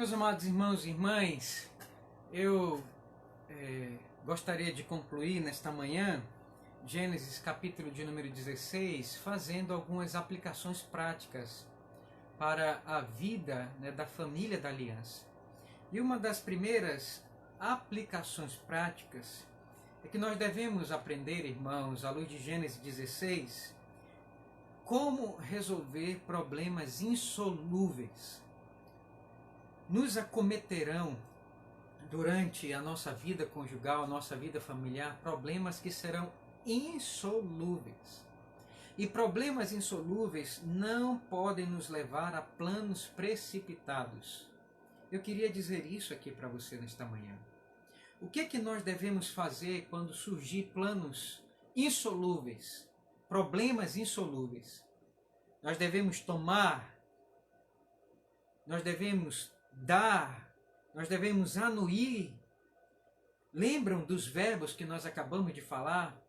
Meus amados irmãos e irmãs, eu gostaria de concluir nesta manhã Gênesis capítulo de número 16, fazendo algumas aplicações práticas para a vida, da família da aliança. E uma das primeiras aplicações práticas é que nós devemos aprender, irmãos, à luz de Gênesis 16, como resolver problemas insolúveis. Nos acometerão durante a nossa vida conjugal, a nossa vida familiar, problemas que serão insolúveis. E problemas insolúveis não podem nos levar a planos precipitados. Eu queria dizer isso aqui para você nesta manhã. O que é que nós devemos fazer quando surgir planos insolúveis, problemas insolúveis? Nós devemos tomar, nós devemos dar, nós devemos anuir. Lembram dos verbos que nós acabamos de falar?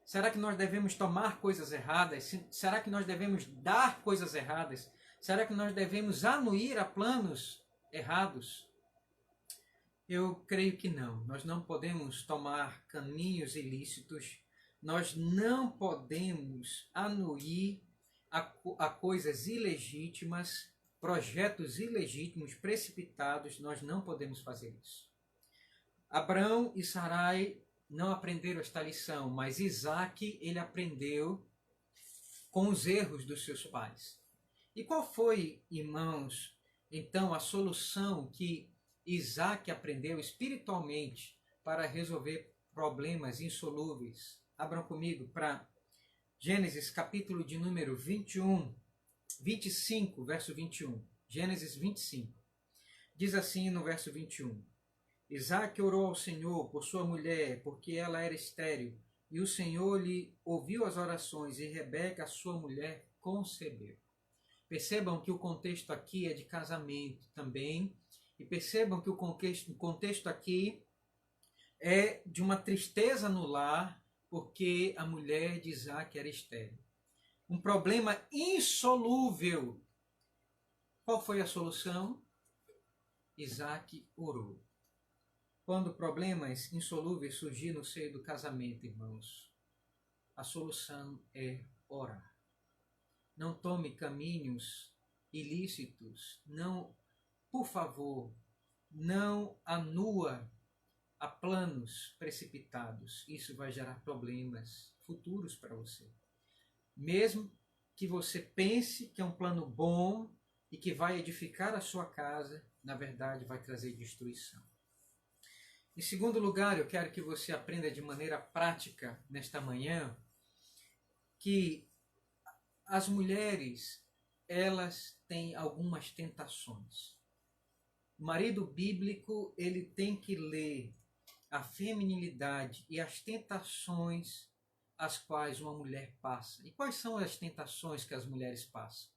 Será que nós devemos tomar coisas erradas? Será que nós devemos dar coisas erradas? Será que nós devemos anuir a planos errados? Eu creio que não. Nós não podemos tomar caminhos ilícitos. Nós não podemos anuir a coisas ilegítimas, projetos ilegítimos, precipitados. Nós não podemos fazer isso. Abraão e Sarai não aprenderam esta lição, mas Isaac, ele aprendeu com os erros dos seus pais. E qual foi, irmãos, então a solução que Isaac aprendeu espiritualmente para resolver problemas insolúveis? Abram comigo para Gênesis capítulo de número 25, verso 21. Gênesis 25. Diz assim no verso 21. Isaac orou ao Senhor por sua mulher, porque ela era estéril, e o Senhor lhe ouviu as orações, e Rebeca, sua mulher, concebeu. Percebam que o contexto aqui é de casamento também, e percebam que o contexto aqui é de uma tristeza no lar, porque a mulher de Isaac era estéril. Um problema insolúvel. Qual foi a solução? Isaac orou. Quando problemas insolúveis surgirem no seio do casamento, irmãos, a solução é orar. Não tome caminhos ilícitos. Não, por favor, não anua a planos precipitados. Isso vai gerar problemas futuros para você. Mesmo que você pense que é um plano bom e que vai edificar a sua casa, na verdade vai trazer destruição. Em segundo lugar, eu quero que você aprenda de maneira prática nesta manhã que as mulheres, elas têm algumas tentações. O marido bíblico, ele tem que ler a feminilidade e as tentações as quais uma mulher passa. E quais são as tentações que as mulheres passam?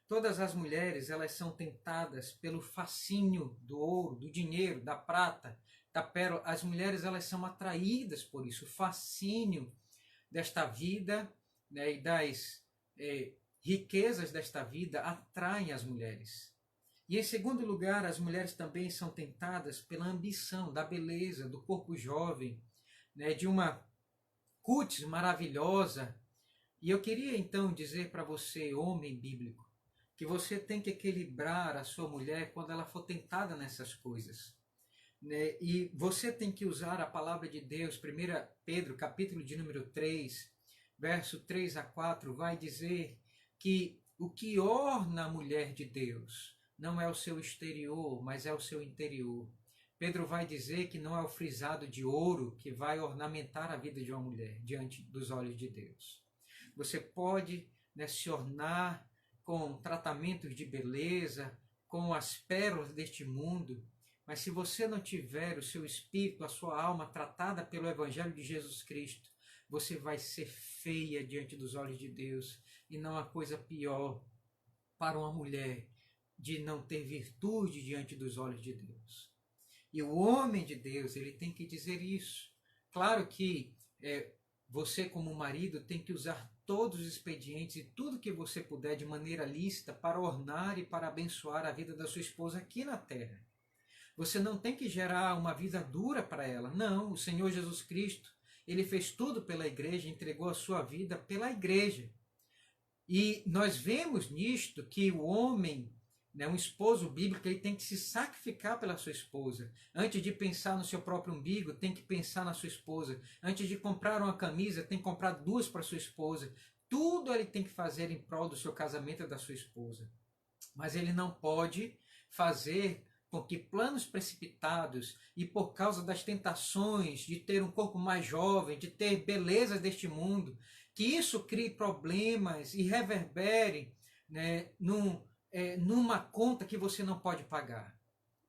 Todas as mulheres, elas são tentadas pelo fascínio do ouro, do dinheiro, da prata, da pérola. As mulheres, elas são atraídas por isso. O fascínio desta vida, e das riquezas desta vida atraem as mulheres. E em segundo lugar, as mulheres também são tentadas pela ambição da beleza, do corpo jovem, de uma cutis maravilhosa. E eu queria então dizer para você, homem bíblico, que você tem que equilibrar a sua mulher quando ela for tentada nessas coisas. E você tem que usar a palavra de Deus. 1 Pedro, capítulo de número 3, verso 3 a 4, vai dizer que o que orna a mulher de Deus não é o seu exterior, mas é o seu interior. Pedro vai dizer que não é o frisado de ouro que vai ornamentar a vida de uma mulher diante dos olhos de Deus. Você pode se ornar com tratamentos de beleza, com as pérolas deste mundo, mas se você não tiver o seu espírito, a sua alma tratada pelo Evangelho de Jesus Cristo, você vai ser feia diante dos olhos de Deus. E não há coisa pior para uma mulher de não ter virtude diante dos olhos de Deus. E o homem de Deus, ele tem que dizer isso. Claro que você, como marido, tem que usar todos os expedientes e tudo que você puder de maneira lícita para ornar e para abençoar a vida da sua esposa aqui na terra. Você não tem que gerar uma vida dura para ela. Não, o Senhor Jesus Cristo, ele fez tudo pela igreja, entregou a sua vida pela igreja. E nós vemos nisto que o homem, né, um esposo bíblico, ele tem que se sacrificar pela sua esposa. Antes de pensar no seu próprio umbigo, tem que pensar na sua esposa. Antes de comprar uma camisa, tem que comprar duas para sua esposa. Tudo ele tem que fazer em prol do seu casamento e da sua esposa. Mas ele não pode fazer com que planos precipitados e por causa das tentações de ter um corpo mais jovem, de ter belezas deste mundo, que isso crie problemas e reverbere, né, numa conta que você não pode pagar.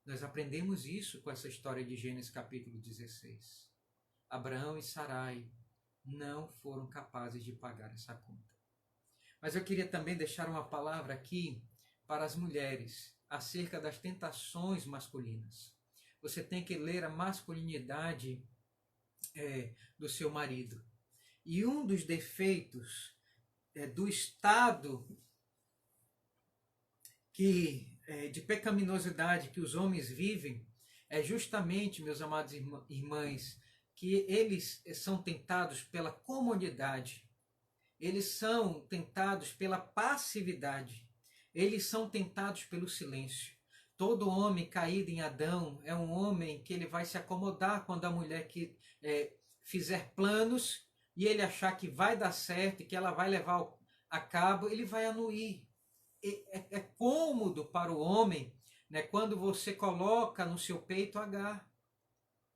Nós aprendemos isso com essa história de Gênesis capítulo 16. Abraão e Sarai não foram capazes de pagar essa conta. Mas eu queria também deixar uma palavra aqui para as mulheres acerca das tentações masculinas. Você tem que ler a masculinidade do seu marido. E um dos defeitos do estado de pecaminosidade que os homens vivem é justamente, meus amados irmãs, que eles são tentados pela comodidade, eles são tentados pela passividade, eles são tentados pelo silêncio. Todo homem caído em Adão é um homem que ele vai se acomodar quando a mulher fizer planos e ele achar que vai dar certo e que ela vai levar a cabo, ele vai anuir. É cômodo para o homem, né, quando você coloca no seu peito H.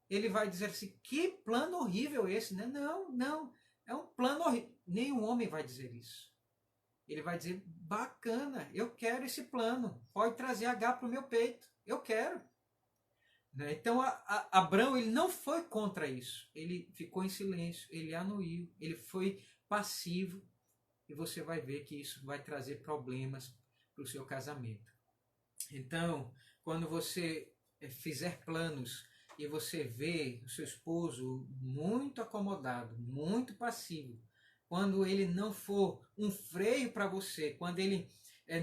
Ele vai dizer assim, que plano horrível esse, né? Não, é um plano horrível. Nenhum homem vai dizer isso. Ele vai dizer, bacana, eu quero esse plano, pode trazer H para o meu peito, eu quero. Né? Então, Abraão ele não foi contra isso, ele ficou em silêncio, ele anuiu, ele foi passivo, e você vai ver que isso vai trazer problemas para o seu casamento. Então, quando você fizer planos e você vê o seu esposo muito acomodado, muito passivo, quando ele não for um freio para você, quando ele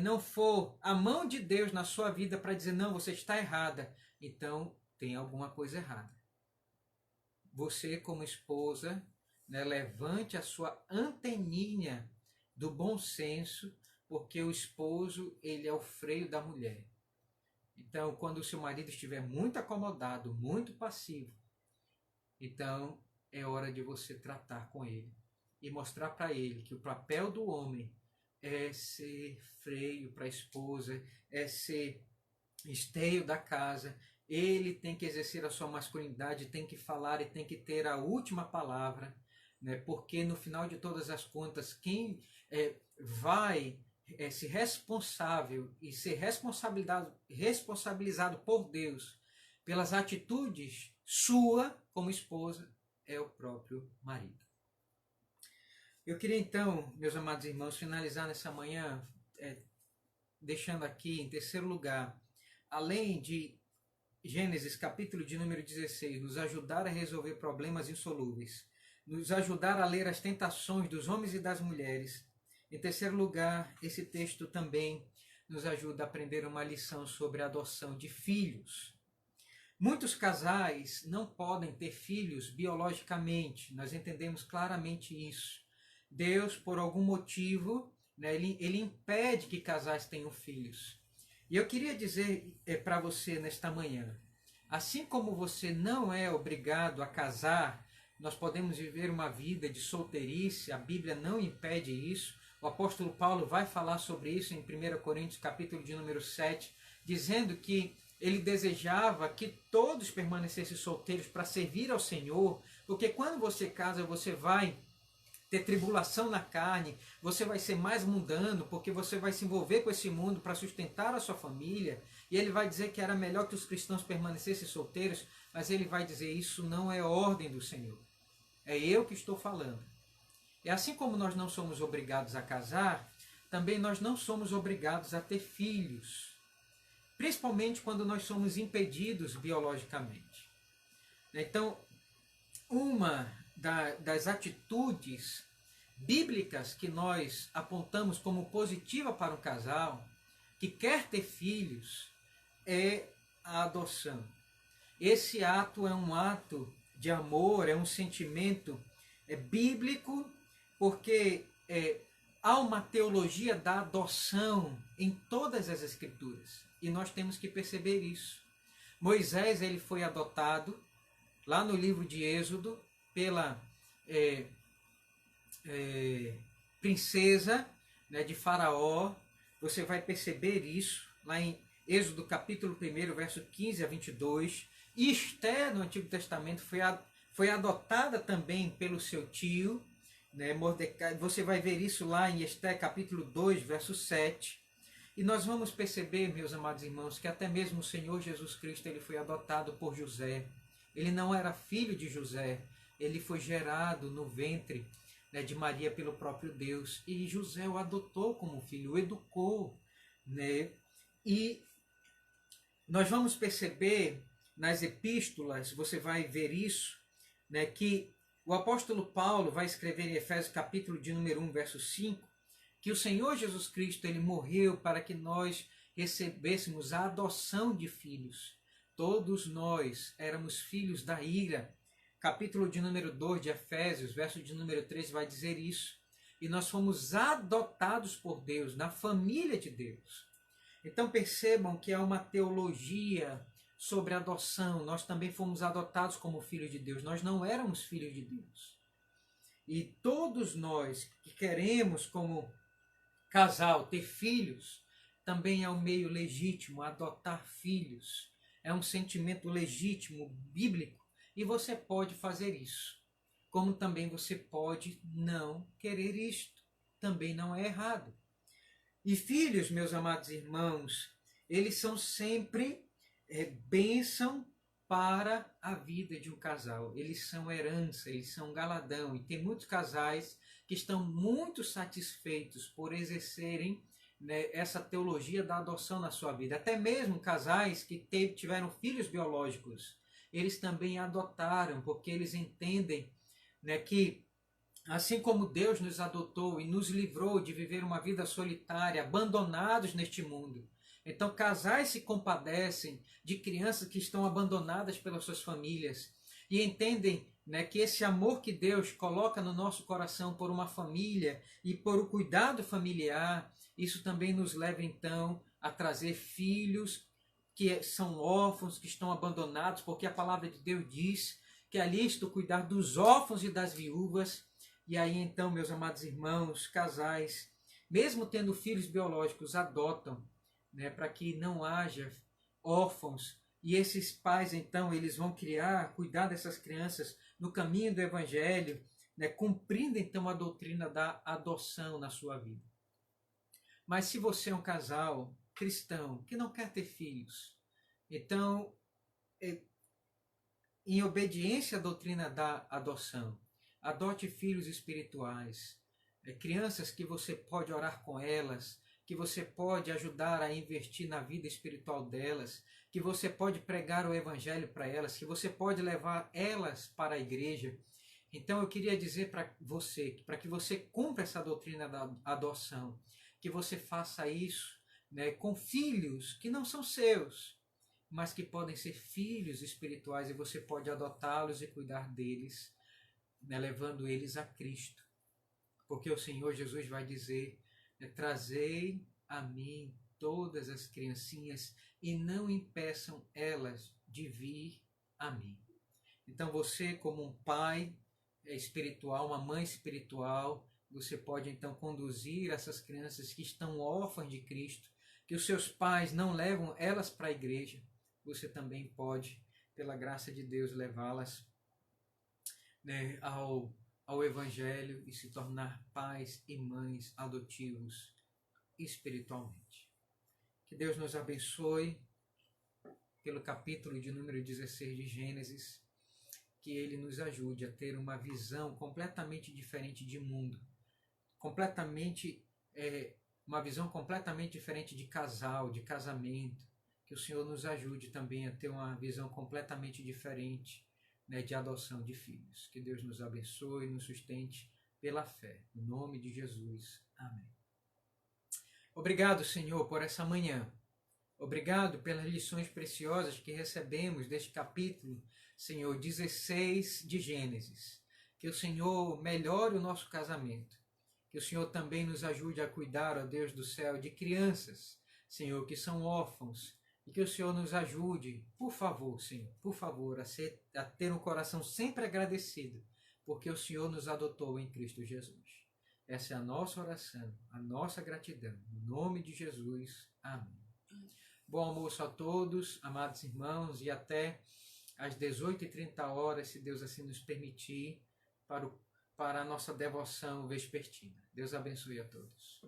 não for a mão de Deus na sua vida para dizer, não, você está errada, então tem alguma coisa errada. Você, como esposa, né, levante a sua anteninha do bom senso, porque o esposo, ele é o freio da mulher. Então, quando o seu marido estiver muito acomodado, muito passivo, então é hora de você tratar com ele e mostrar para ele que o papel do homem é ser freio para a esposa, é ser esteio da casa. Ele tem que exercer a sua masculinidade, tem que falar e tem que ter a última palavra, né? Porque no final de todas as contas, quem vai ser responsável e ser responsabilizado por Deus pelas atitudes sua como esposa é o próprio marido. Eu queria então, meus amados irmãos, finalizar nessa manhã deixando aqui em terceiro lugar, além de Gênesis capítulo de número 16, nos ajudar a resolver problemas insolúveis, nos ajudar a ler as tentações dos homens e das mulheres. Em terceiro lugar, esse texto também nos ajuda a aprender uma lição sobre a adoção de filhos. Muitos casais não podem ter filhos biologicamente, nós entendemos claramente isso. Deus, por algum motivo, né, ele impede que casais tenham filhos. E eu queria dizer para você nesta manhã, assim como você não é obrigado a casar, nós podemos viver uma vida de solteirice, a Bíblia não impede isso. O apóstolo Paulo vai falar sobre isso em 1 Coríntios capítulo de número 7, dizendo que ele desejava que todos permanecessem solteiros para servir ao Senhor, porque quando você casa, você vai ter tribulação na carne, você vai ser mais mundano, porque você vai se envolver com esse mundo para sustentar a sua família, e ele vai dizer que era melhor que os cristãos permanecessem solteiros, mas ele vai dizer, isso não é ordem do Senhor, é eu que estou falando. E assim como nós não somos obrigados a casar, também nós não somos obrigados a ter filhos, principalmente quando nós somos impedidos biologicamente. Então, uma das atitudes bíblicas que nós apontamos como positiva para um casal que quer ter filhos é a adoção. Esse ato é um ato de amor, é um sentimento bíblico, porque há uma teologia da adoção em todas as escrituras. E nós temos que perceber isso. Moisés, ele foi adotado lá no livro de Êxodo pela princesa, né, de Faraó. Você vai perceber isso lá em Êxodo capítulo 1, verso 15 a 22. E Esther, no Antigo Testamento, foi adotada também pelo seu tio, né, Mordecai. Você vai ver isso lá em Esther capítulo 2, verso 7. E nós vamos perceber, meus amados irmãos, que até mesmo o Senhor Jesus Cristo ele foi adotado por José. Ele não era filho de José, ele foi gerado no ventre, né, de Maria pelo próprio Deus. E José o adotou como filho, o educou, né? E nós vamos perceber nas epístolas, você vai ver isso, né, que o apóstolo Paulo vai escrever em Efésios capítulo de número 1, verso 5, que o Senhor Jesus Cristo ele morreu para que nós recebêssemos a adoção de filhos. Todos nós éramos filhos da ira. Capítulo de número 2 de Efésios, verso de número 3 vai dizer isso. E nós fomos adotados por Deus, na família de Deus. Então percebam que há uma teologia sobre adoção. Nós também fomos adotados como filhos de Deus. Nós não éramos filhos de Deus. E todos nós que queremos como casal ter filhos, também é um meio legítimo adotar filhos. É um sentimento legítimo, bíblico, e você pode fazer isso. Como também você pode não querer isto. Também não é errado. E filhos, meus amados irmãos, eles são sempre bênção para a vida de um casal. Eles são herança, eles são galadão. E tem muitos casais que estão muito satisfeitos por exercerem, né, essa teologia da adoção na sua vida. Até mesmo casais que tiveram filhos biológicos, eles também adotaram, porque eles entendem, né, que assim como Deus nos adotou e nos livrou de viver uma vida solitária, abandonados neste mundo, então casais se compadecem de crianças que estão abandonadas pelas suas famílias e entendem, né, que esse amor que Deus coloca no nosso coração por uma família e por o cuidado familiar, isso também nos leva então a trazer filhos que são órfãos, que estão abandonados, porque a palavra de Deus diz que é lícito cuidar dos órfãos e das viúvas. E aí então, meus amados irmãos, casais, mesmo tendo filhos biológicos, adotam, né, para que não haja órfãos. E esses pais, então, eles vão cuidar dessas crianças no caminho do Evangelho, né, cumprindo então a doutrina da adoção na sua vida. Mas se você é um casal cristão que não quer ter filhos, então, em obediência à doutrina da adoção, adote filhos espirituais, crianças que você pode orar com elas, que você pode ajudar a investir na vida espiritual delas, que você pode pregar o evangelho para elas, que você pode levar elas para a igreja. Então eu queria dizer para que você cumpra essa doutrina da adoção, que você faça isso, né, com filhos que não são seus, mas que podem ser filhos espirituais, e você pode adotá-los e cuidar deles, né, levando eles a Cristo. Porque o Senhor Jesus vai dizer, né, trazei a mim todas as criancinhas e não impeçam elas de vir a mim. Então você, como um pai espiritual, uma mãe espiritual, você pode então conduzir essas crianças que estão órfãs de Cristo, que os seus pais não levam elas para a igreja. Você também pode, pela graça de Deus, levá-las, né, ao Evangelho e se tornar pais e mães adotivos espiritualmente. Que Deus nos abençoe pelo capítulo de número 16 de Gênesis, que Ele nos ajude a ter uma visão completamente diferente de mundo, uma visão completamente diferente de casal, de casamento. Que o Senhor nos ajude também a ter uma visão completamente diferente, né, de adoção de filhos. Que Deus nos abençoe e nos sustente pela fé. Em nome de Jesus. Amém. Obrigado, Senhor, por essa manhã. Obrigado pelas lições preciosas que recebemos deste capítulo, Senhor, 16 de Gênesis. Que o Senhor melhore o nosso casamento. Que o Senhor também nos ajude a cuidar, ó Deus do céu, de crianças, Senhor, que são órfãos. E que o Senhor nos ajude, por favor, Senhor, por favor, a ter um coração sempre agradecido, porque o Senhor nos adotou em Cristo Jesus. Essa é a nossa oração, a nossa gratidão. Em nome de Jesus. Amém. Bom almoço a todos, amados irmãos, e até às 18h30, se Deus assim nos permitir, para a nossa devoção vespertina. Deus abençoe a todos.